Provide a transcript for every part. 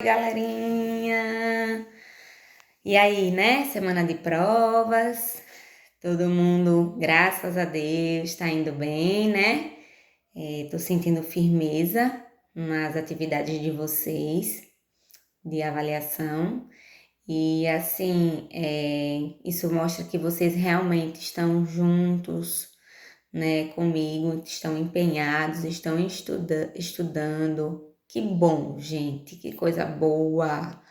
Galerinha! E aí, né? Semana de provas, todo mundo, graças a Deus, tá indo bem, né? Tô sentindo firmeza nas atividades de vocês, de avaliação, e assim, isso mostra que vocês realmente estão juntos, né, comigo, estão empenhados, estão estudando. Que bom, gente, que coisa boa!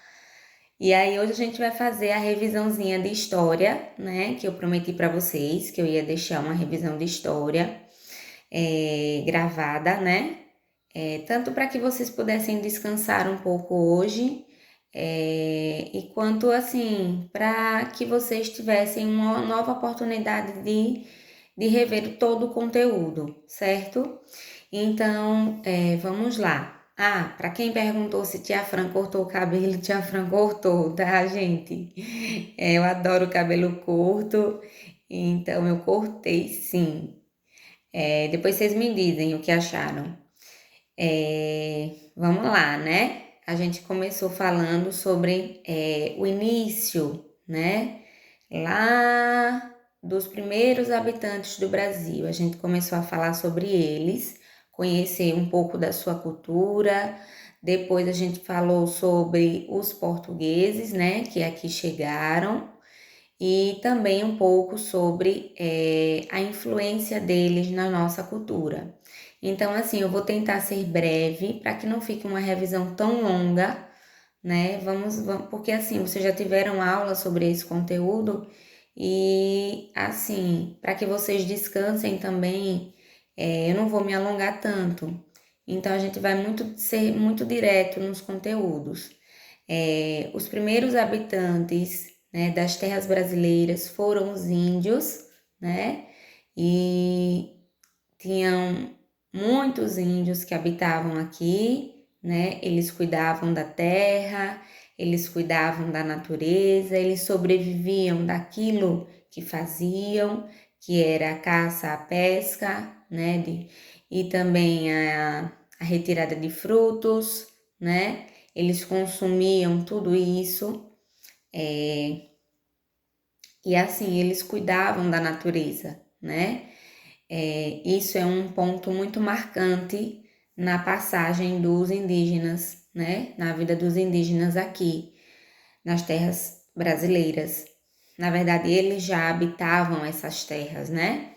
E aí hoje a gente vai fazer a revisãozinha de história, né? Que eu prometi para vocês que eu ia deixar uma revisão de história gravada, né? Tanto para que vocês pudessem descansar um pouco hoje, e quanto assim, para que vocês tivessem uma nova oportunidade de rever todo o conteúdo, certo? Então, vamos lá. Ah, para quem perguntou se Tia Fran cortou o cabelo, Tia Fran cortou, tá, gente? Eu adoro cabelo curto, então eu cortei sim. Depois vocês me dizem o que acharam. Vamos lá, né? A gente começou falando sobre o início, né? Lá dos primeiros habitantes do Brasil. A gente começou a falar sobre eles, conhecer um pouco da sua cultura. Depois a gente falou sobre os portugueses, né? Que aqui chegaram. E também um pouco sobre a influência deles na nossa cultura. Então, assim, eu vou tentar ser breve para que não fique uma revisão tão longa, né? Vamos, porque assim, vocês já tiveram aula sobre esse conteúdo e assim, para que vocês descansem também, eu não vou me alongar tanto. Então, a gente vai ser muito direto nos conteúdos. Os primeiros habitantes, né, das terras brasileiras foram os índios, né? E tinham muitos índios que habitavam aqui, né? Eles cuidavam da terra, eles cuidavam da natureza, eles sobreviviam daquilo que faziam, que era a caça, a pesca, né? E também a retirada de frutos, né? Eles consumiam tudo isso, e assim eles cuidavam da natureza, né? Isso é um ponto muito marcante na passagem dos indígenas, né? Na vida dos indígenas aqui, nas terras brasileiras. Na verdade, eles já habitavam essas terras, né?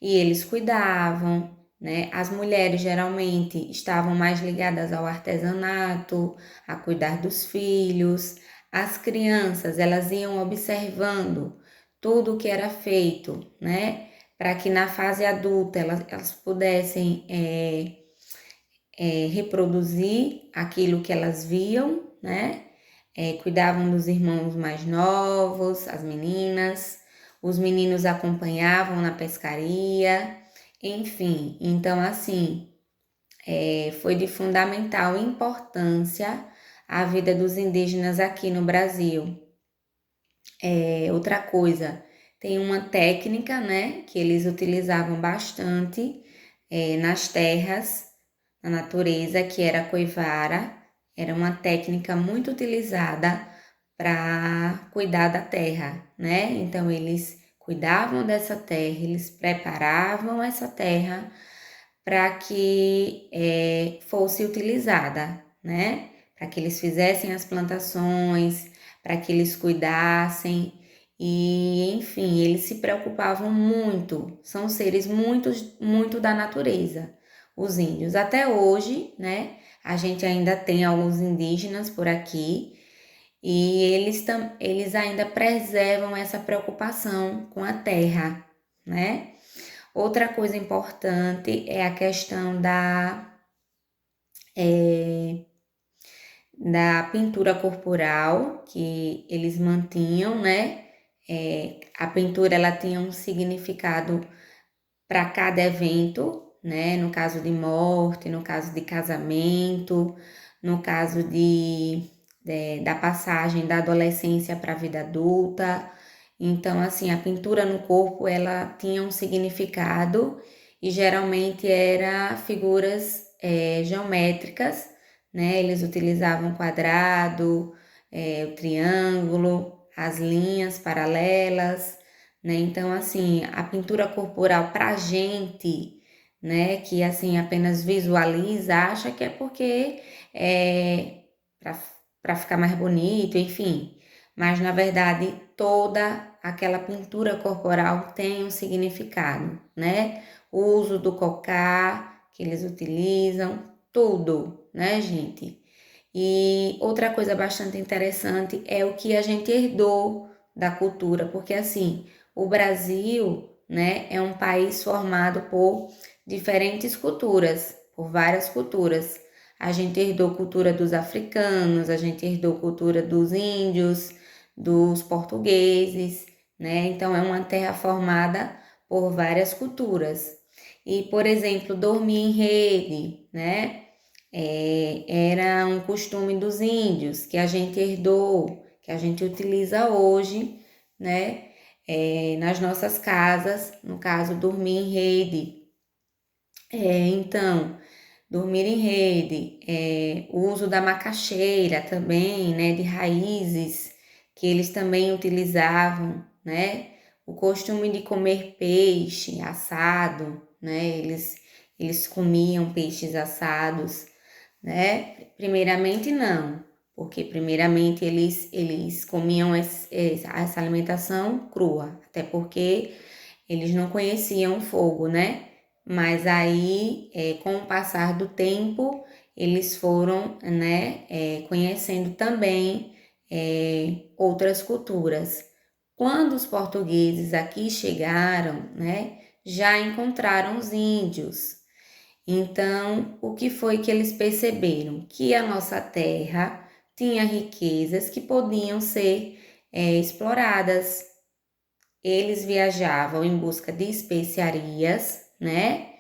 E eles cuidavam, né? As mulheres geralmente estavam mais ligadas ao artesanato, a cuidar dos filhos. As crianças, elas iam observando tudo o que era feito, né? Para que na fase adulta elas pudessem reproduzir aquilo que elas viam, né? Cuidavam dos irmãos mais novos, as meninas, os meninos acompanhavam na pescaria, enfim. Então, assim, foi de fundamental importância a vida dos indígenas aqui no Brasil. Outra coisa, tem uma técnica, né, que eles utilizavam bastante nas terras, na natureza, que era a coivara. Era uma técnica muito utilizada para cuidar da terra, né? Então eles cuidavam dessa terra, eles preparavam essa terra para que fosse utilizada, né? Para que eles fizessem as plantações, para que eles cuidassem e, enfim, eles se preocupavam muito. São seres muito da natureza, os índios. Até hoje, né? A gente ainda tem alguns indígenas por aqui e eles ainda preservam essa preocupação com a terra, né? Outra coisa importante é a questão da pintura corporal que eles mantinham, né? A pintura ela tinha um significado para cada evento, né? No caso de morte, no caso de casamento, no caso da passagem da adolescência para a vida adulta. Então, assim, a pintura no corpo, ela tinha um significado e geralmente era figuras geométricas, né? Eles utilizavam o quadrado, o triângulo, as linhas paralelas, né? Então, assim, a pintura corporal pra gente, né, que assim apenas visualiza, acha que é porque é para ficar mais bonito, enfim. Mas na verdade, toda aquela pintura corporal tem um significado, né? O uso do cocá que eles utilizam, tudo, né, gente? E outra coisa bastante interessante é o que a gente herdou da cultura, porque assim, o Brasil, né, é um país formado por diferentes culturas, por várias culturas. A gente herdou cultura dos africanos, a gente herdou cultura dos índios, dos portugueses, né? Então é uma terra formada por várias culturas. E, por exemplo, dormir em rede, né? Era um costume dos índios que a gente herdou, que a gente utiliza hoje, né? Nas nossas casas, no caso, dormir em rede. Então, dormir em rede, o uso da macaxeira também, né? De raízes que eles também utilizavam, né? O costume de comer peixe assado, né? Eles comiam peixes assados, né? Primeiramente não, porque primeiramente eles comiam essa alimentação crua, até porque eles não conheciam fogo, né? Mas aí, com o passar do tempo, eles foram, né, conhecendo também outras culturas. Quando os portugueses aqui chegaram, né, já encontraram os índios. Então, o que foi que eles perceberam? Que a nossa terra tinha riquezas que podiam ser exploradas. Eles viajavam em busca de especiarias, né?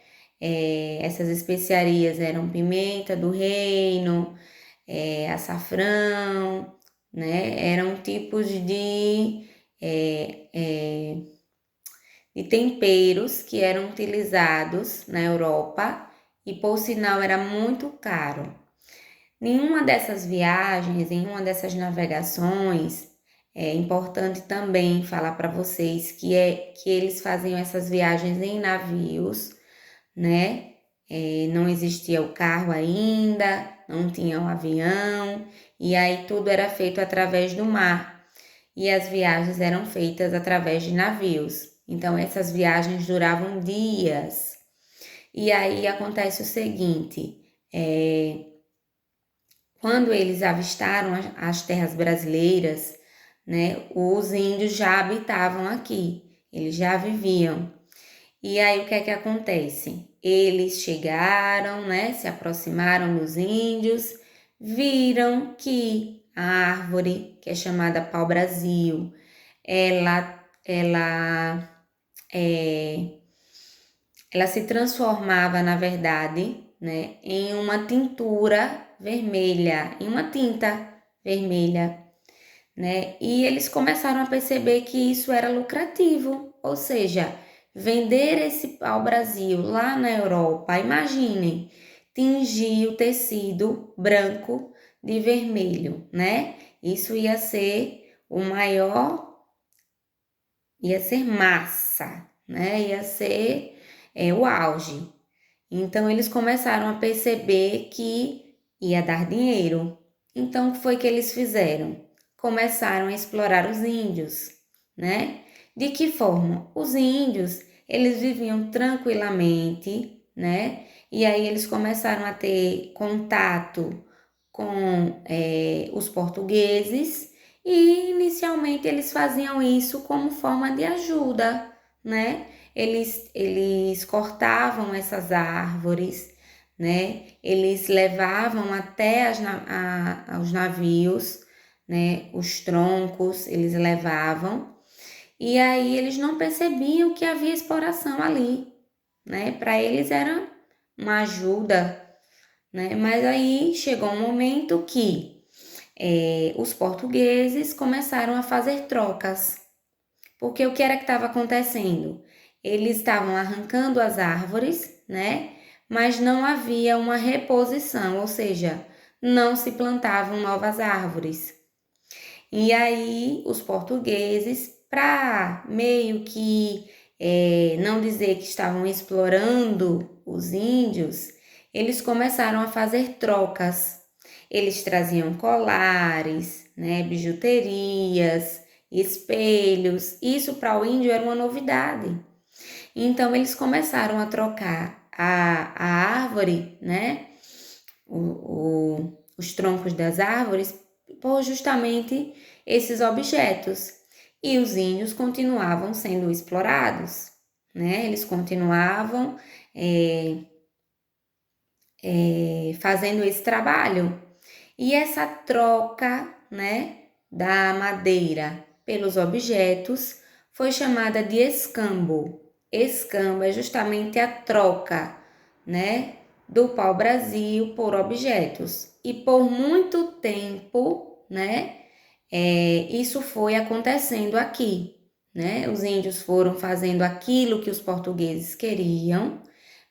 Essas especiarias eram pimenta do reino, açafrão, né? Eram tipos é, é, de temperos que eram utilizados na Europa e, por sinal, era muito caro. Nenhuma dessas viagens, nenhuma dessas navegações, é importante também falar para vocês que eles faziam essas viagens em navios, né? Não existia o carro ainda, não tinha o avião, e aí tudo era feito através do mar. E as viagens eram feitas através de navios. Então essas viagens duravam dias. E aí acontece o seguinte, quando eles avistaram as terras brasileiras, né, os índios já habitavam aqui, eles já viviam. E aí o que é que acontece? Eles chegaram, né, se aproximaram dos índios, viram que a árvore, que é chamada pau-brasil, ela, é, ela se transformava, na verdade, né, em uma tintura vermelha, em uma tinta vermelha, né? E eles começaram a perceber que isso era lucrativo, ou seja, vender esse pau-brasil lá na Europa, imaginem, tingir o tecido branco de vermelho, né? Isso ia ser o maior, ia ser massa, né? Ia ser o auge. Então eles começaram a perceber que ia dar dinheiro. Então o que foi que eles fizeram? Começaram a explorar os índios, né? De que forma? Os índios, eles viviam tranquilamente, né? E aí eles começaram a ter contato com os portugueses e inicialmente eles faziam isso como forma de ajuda, né? Eles cortavam essas árvores, né? Eles levavam até os navios, né? Os troncos eles levavam e aí eles não percebiam que havia exploração ali, né? Para eles era uma ajuda, né? Mas aí chegou um momento que os portugueses começaram a fazer trocas, porque o que era que estava acontecendo? Eles estavam arrancando as árvores, né? Mas não havia uma reposição, ou seja, não se plantavam novas árvores. E aí os portugueses, para meio que não dizer que estavam explorando os índios, eles começaram a fazer trocas. Eles traziam colares, né, bijuterias, espelhos. Isso para o índio era uma novidade. Então eles começaram a trocar a árvore, né, os troncos das árvores, por justamente esses objetos. E os índios continuavam sendo explorados, né? Eles continuavam fazendo esse trabalho. E essa troca, né, da madeira pelos objetos foi chamada de escambo. Escambo é justamente a troca, né, do pau-brasil por objetos. E por muito tempo, né, isso foi acontecendo aqui, né? Os índios foram fazendo aquilo que os portugueses queriam,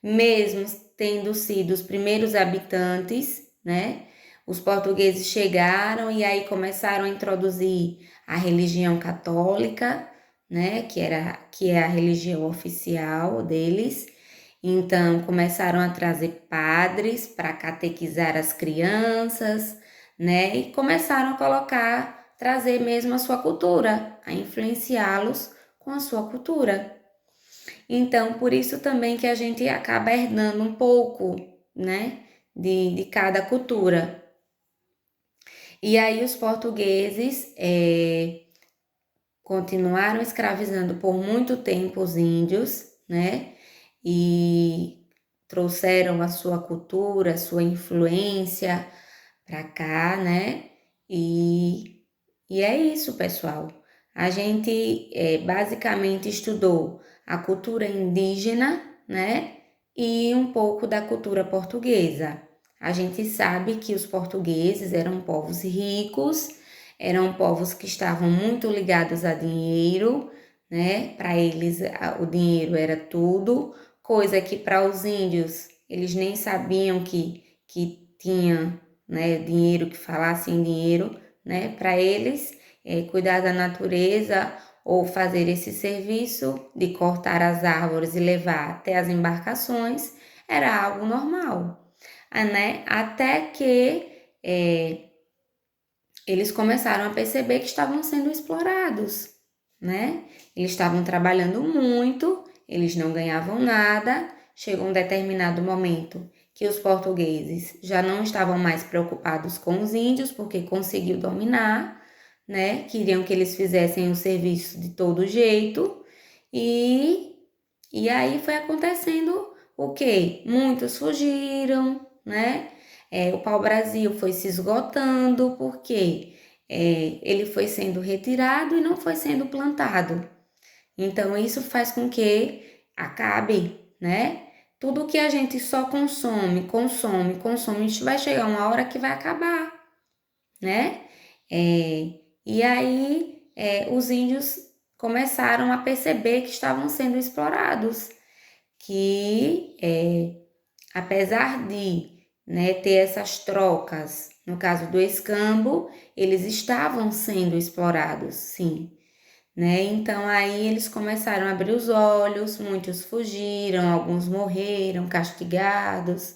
mesmo tendo sido os primeiros habitantes, né? Os portugueses chegaram e aí começaram a introduzir a religião católica, né? Que é a religião oficial deles. Então começaram a trazer padres para catequizar as crianças, né? E começaram a trazer mesmo a sua cultura, a influenciá-los com a sua cultura. Então, por isso também que a gente acaba herdando um pouco, né, de cada cultura. E aí os portugueses continuaram escravizando por muito tempo os índios, né, e trouxeram a sua cultura, a sua influência para cá, né, e é isso, pessoal. A gente basicamente estudou a cultura indígena, né? E um pouco da cultura portuguesa. A gente sabe que os portugueses eram povos ricos, eram povos que estavam muito ligados a dinheiro, né? Para eles o dinheiro era tudo, coisa que para os índios eles nem sabiam que tinha, né, dinheiro, que falasse em dinheiro, né? Para eles, cuidar da natureza ou fazer esse serviço de cortar as árvores e levar até as embarcações era algo normal, né? Até que eles começaram a perceber que estavam sendo explorados, né? Eles estavam trabalhando muito, eles não ganhavam nada. Chegou um determinado momento que os portugueses já não estavam mais preocupados com os índios, porque conseguiu dominar, né? Queriam que eles fizessem o serviço de todo jeito. E aí foi acontecendo o quê? Muitos fugiram, né? O pau-brasil foi se esgotando, porque ele foi sendo retirado e não foi sendo plantado. Então, isso faz com que acabe, né? Tudo que a gente só consome, a gente vai chegar uma hora que vai acabar, né? E aí, os índios começaram a perceber que estavam sendo explorados, que apesar de, né, ter essas trocas, no caso do escambo, eles estavam sendo explorados, sim, né? Então aí eles começaram a abrir os olhos, muitos fugiram, alguns morreram castigados,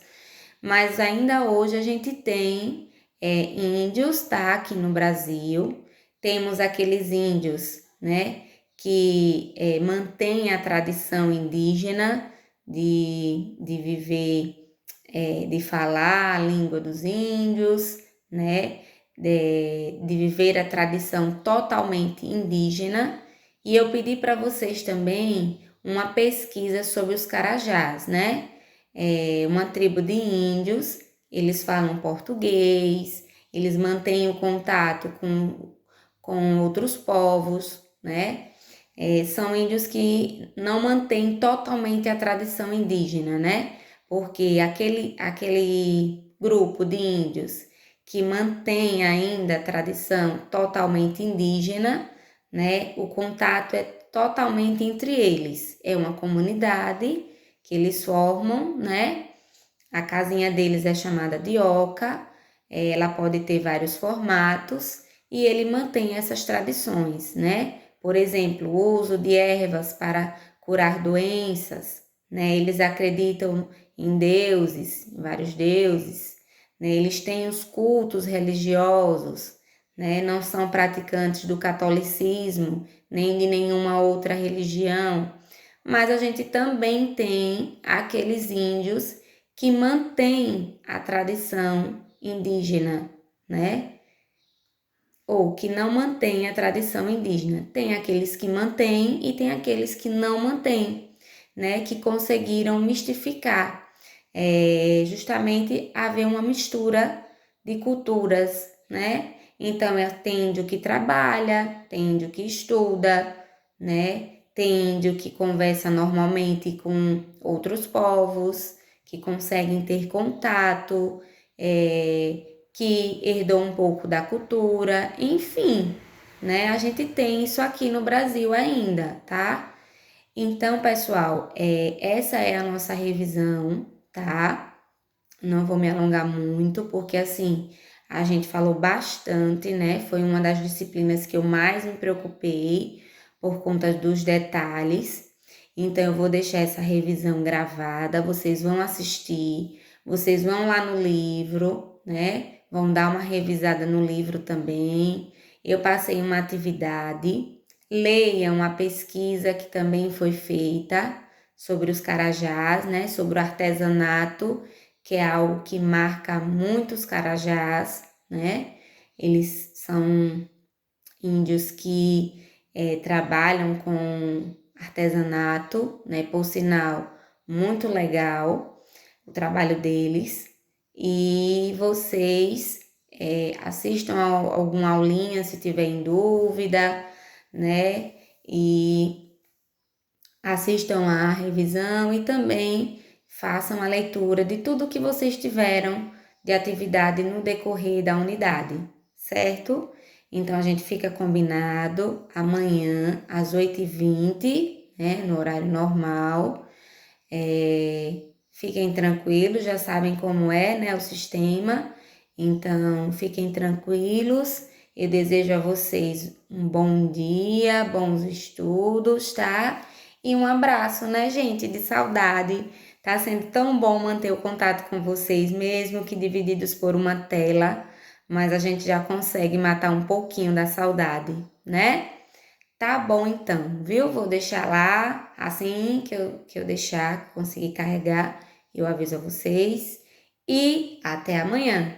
mas ainda hoje a gente tem índios, tá, aqui no Brasil. Temos aqueles índios, né, que mantêm a tradição indígena de viver, de falar a língua dos índios, né, de viver a tradição totalmente indígena. E eu pedi para vocês também uma pesquisa sobre os carajás, né? Uma tribo de índios, eles falam português, eles mantêm o contato com outros povos, né? São índios que não mantêm totalmente a tradição indígena, né? Porque aquele grupo de índios que mantém ainda a tradição totalmente indígena, né? O contato é totalmente entre eles. É uma comunidade que eles formam, né? A casinha deles é chamada de oca, ela pode ter vários formatos e ele mantém essas tradições, né? Por exemplo, o uso de ervas para curar doenças, né? Eles acreditam em deuses, em vários deuses, né? Eles têm os cultos religiosos, né? Não são praticantes do catolicismo, nem de nenhuma outra religião. Mas a gente também tem aqueles índios que mantêm a tradição indígena, né? Ou que não mantêm a tradição indígena. Tem aqueles que mantêm e tem aqueles que não mantêm, né? Que conseguiram mistificar, justamente haver uma mistura de culturas, né? Então, tem índio que trabalha, tem índio que estuda, né? Tem índio que conversa normalmente com outros povos, que conseguem ter contato, que herdou um pouco da cultura, enfim, né? A gente tem isso aqui no Brasil ainda, tá? Então, pessoal, essa é a nossa revisão, tá? Não vou me alongar muito, porque assim, a gente falou bastante, né? Foi uma das disciplinas que eu mais me preocupei por conta dos detalhes. Então, eu vou deixar essa revisão gravada, vocês vão assistir, vocês vão lá no livro, né? Vão dar uma revisada no livro também. Eu passei uma atividade, leiam a pesquisa que também foi feita sobre os carajás, né? Sobre o artesanato, que é algo que marca muitos carajás, né? Eles são índios que trabalham com artesanato, né? Por sinal, muito legal o trabalho deles. E vocês assistam a alguma aulinha se tiverem dúvida, né? E assistam a revisão e também façam a leitura de tudo que vocês tiveram de atividade no decorrer da unidade, certo? Então, a gente fica combinado amanhã às 8h20, né, no horário normal. Fiquem tranquilos, já sabem como é, né, o sistema. Então, fiquem tranquilos. Eu desejo a vocês um bom dia, bons estudos, tá? E um abraço, né, gente, de saudade. Tá sendo tão bom manter o contato com vocês, mesmo que divididos por uma tela, mas a gente já consegue matar um pouquinho da saudade, né? Tá bom então, viu? Vou deixar lá, assim que eu deixar, conseguir carregar, eu aviso a vocês. E até amanhã.